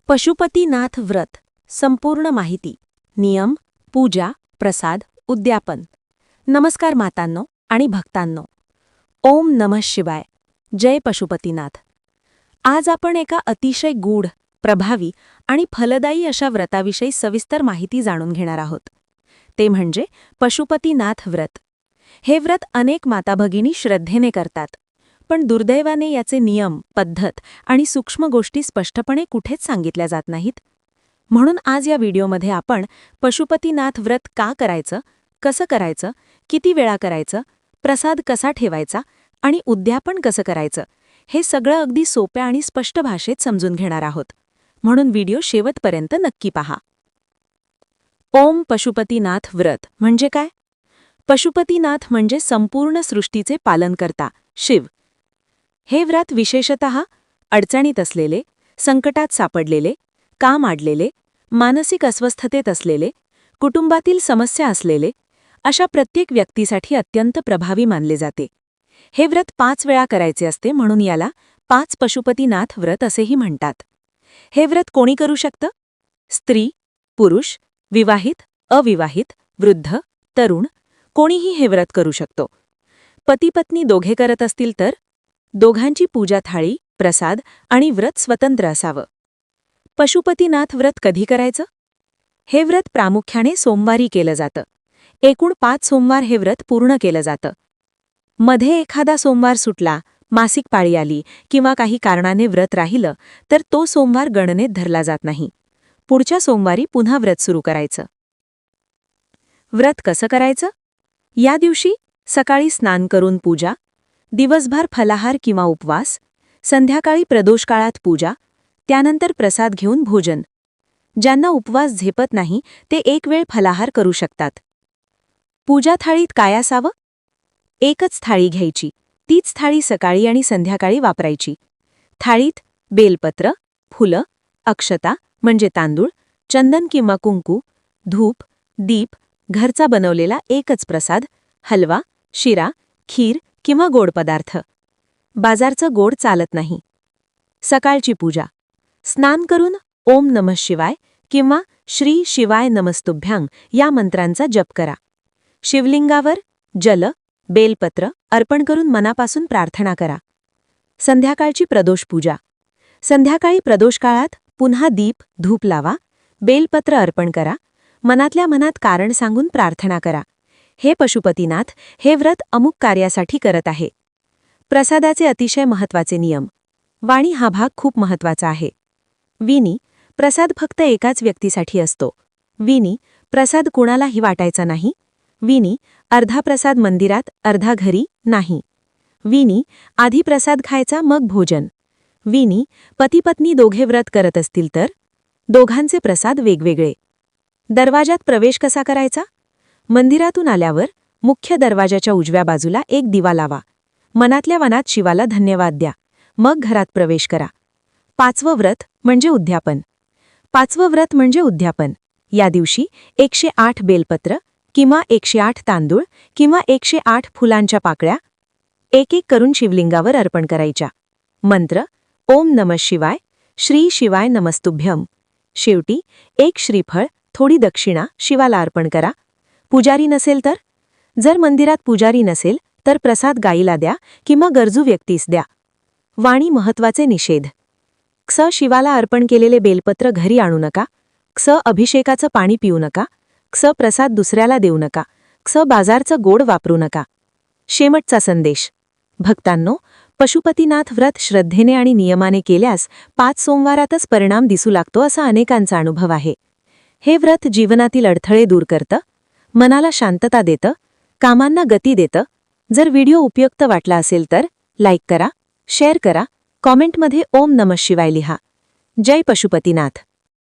पशुपतीनाथ व्रत संपूर्ण माहिती नियम पूजा प्रसाद उद्यापन. नमस्कार मातांनो आणि भक्तांनो. ओम नमः शिवाय. जय पशुपतीनाथ. आज आपण एका अतिशय गूढ प्रभावी आणि फलदायी अशा व्रताविषयी सविस्तर माहिती जाणून घेणार आहोत. ते म्हणजे पशुपतीनाथ व्रत. हे व्रत अनेक माताभगिनी श्रद्धेने करतात, पण दुर्दैवाने याचे नियम, पद्धत आणि सूक्ष्म गोष्टी स्पष्टपणे कुठेच सांगितल्या जात नाहीत. म्हणून आज या व्हिडिओमध्ये आपण पशुपतीनाथ व्रत का करायचं, कसं करायचं, किती वेळा करायचं, प्रसाद कसा ठेवायचा आणि उद्यापन कसं करायचं, हे सगळं अगदी सोप्या आणि स्पष्ट भाषेत समजून घेणार आहोत. म्हणून व्हिडिओ शेवटपर्यंत नक्की पहा. ओम पशुपतीनाथ व्रत म्हणजे काय? पशुपतीनाथ म्हणजे संपूर्ण सृष्टीचे पालनकर्ता शिव. हे व्रत विशेषतः अडचणीत असलेले, संकटात सापडलेले, काम अडलेले, मानसिक अस्वस्थतेत असलेले, कुटुंबातील समस्या असलेले अशा प्रत्येक व्यक्तीसाठी अत्यंत प्रभावी मानले जाते. हे व्रत 5 वेळा करायचे असते, म्हणून याला 5 पशुपतीनाथ व्रत असेही म्हणतात. हे व्रत कोणी करू शकतं? स्त्री, पुरुष, विवाहित, अविवाहित, वृद्ध, तरुण कोणीही हे व्रत करू शकतो. पती-पत्नी दोघे करत असतील तर दोघांची पूजा थाळी, प्रसाद आणि व्रत स्वतंत्र असावं. पशुपतीनाथ व्रत कधी करायचं? हे व्रत प्रामुख्याने सोमवारी केलं जातं. एकूण 5 सोमवार हे व्रत पूर्ण केलं जातं. मध्ये एखादा सोमवार सुटला, मासिक पाळी आली किंवा काही कारणाने व्रत राहिलं तर तो सोमवार गणनेत धरला जात नाही. पुढच्या सोमवारी पुन्हा व्रत सुरू करायचं. व्रत कसं करायचं? या दिवशी सकाळी स्नान करून पूजा, दिवसभर फलाहार किंवा उपवास, संध्याकाळी प्रदोषकाळात पूजा, त्यानंतर प्रसाद घेऊन भोजन. ज्यांना उपवास झेपत नाही ते एक वेळ फलाहार करू शकतात. पूजा थाळीत काय असावं? एकच थाळी घ्यायची. तीच थाळी सकाळी आणि संध्याकाळी वापरायची. थाळीत बेलपत्र, फुलं, अक्षता म्हणजे तांदूळ, चंदन किंवा कुंकू, धूप, दीप, घरचा बनवलेला एकच प्रसाद, हलवा, शिरा, खीर किंवा गोड पदार्थ. बाजारचं गोड चालत नाही. सकाळची पूजा. स्नान करून ओम नमः शिवाय किंवा श्री शिवाय नमस्तुभ्यां या मंत्रांचा जप करा. शिवलिंगावर जल, बेलपत्र अर्पण करून मनापासून प्रार्थना करा. संध्याकाळची प्रदोष पूजा. संध्याकाळी प्रदोषकाळात पुन्हा दीप, धूप लावा, बेलपत्र अर्पण करा, मनातल्या मनात कारण सांगून प्रार्थना करा. हे पशुपतीनाथ हे व्रत अमुक कार्यासाठी करत आहे. प्रसादाचे अतिशय महत्त्वाचे नियम. वाणी हा भाग खूप महत्त्वाचा आहे. विनी प्रसाद फक्त एकाच व्यक्तीसाठी असतो. विनी प्रसाद कुणालाही वाटायचा नाही. विनी अर्धा प्रसाद मंदिरात, अर्धा घरी नाही. विनी आधी प्रसाद खायचा मग भोजन. विनी पती-पत्नी दोघे व्रत करत असतील तर दोघांचे प्रसाद वेगवेगळे. दरवाजात प्रवेश कसा करायचा? मंदिरातून आल्यावर मुख्य दरवाजाच्या उजव्या बाजूला एक दिवा लावा. मनातल्या मनात शिवाला धन्यवाद द्या. मग घरात प्रवेश करा. 5वं व्रत म्हणजे उद्यापन. 5वं व्रत म्हणजे उद्यापन. या दिवशी 108 बेलपत्र किंवा 108 तांदूळ किंवा 108 फुलांच्या पाकळ्या एक करून शिवलिंगावर अर्पण करायच्या. मंत्र ओम नमः शिवाय, श्री शिवाय नमस्तुभ्यं. शेवटी 1 श्रीफळ, थोडी दक्षिणा शिवाला अर्पण करा. पुजारी नसेल तर? जर मंदिरात पुजारी नसेल तर प्रसाद गाईला द्या किंवा गरजू व्यक्तीस द्या. वाणी महत्त्वाचे निषेध. क्ष शिवाला अर्पण केलेले बेलपत्र घरी आणू नका. क्ष अभिषेकाचं पाणी पिऊ नका. क्ष प्रसाद दुसऱ्याला देऊ नका. क्ष बाजारचं गोड वापरू नका. शेवटचा संदेश. भक्तांनो, पशुपतीनाथ व्रत श्रद्धेने आणि नियमाने केल्यास 5 सोमवारातच परिणाम दिसू लागतो असा अनेकांचा अनुभव आहे. हे व्रत जीवनातील अडथळे दूर करतं, मनाला शांतता देतं, कामांना गती देतं. जर व्हिडिओ उपयुक्त वाटला असेल तर लाईक करा, शेअर करा, कॉमेंटमध्ये ओम नमः शिवाय लिहा. जय पशुपतीनाथ.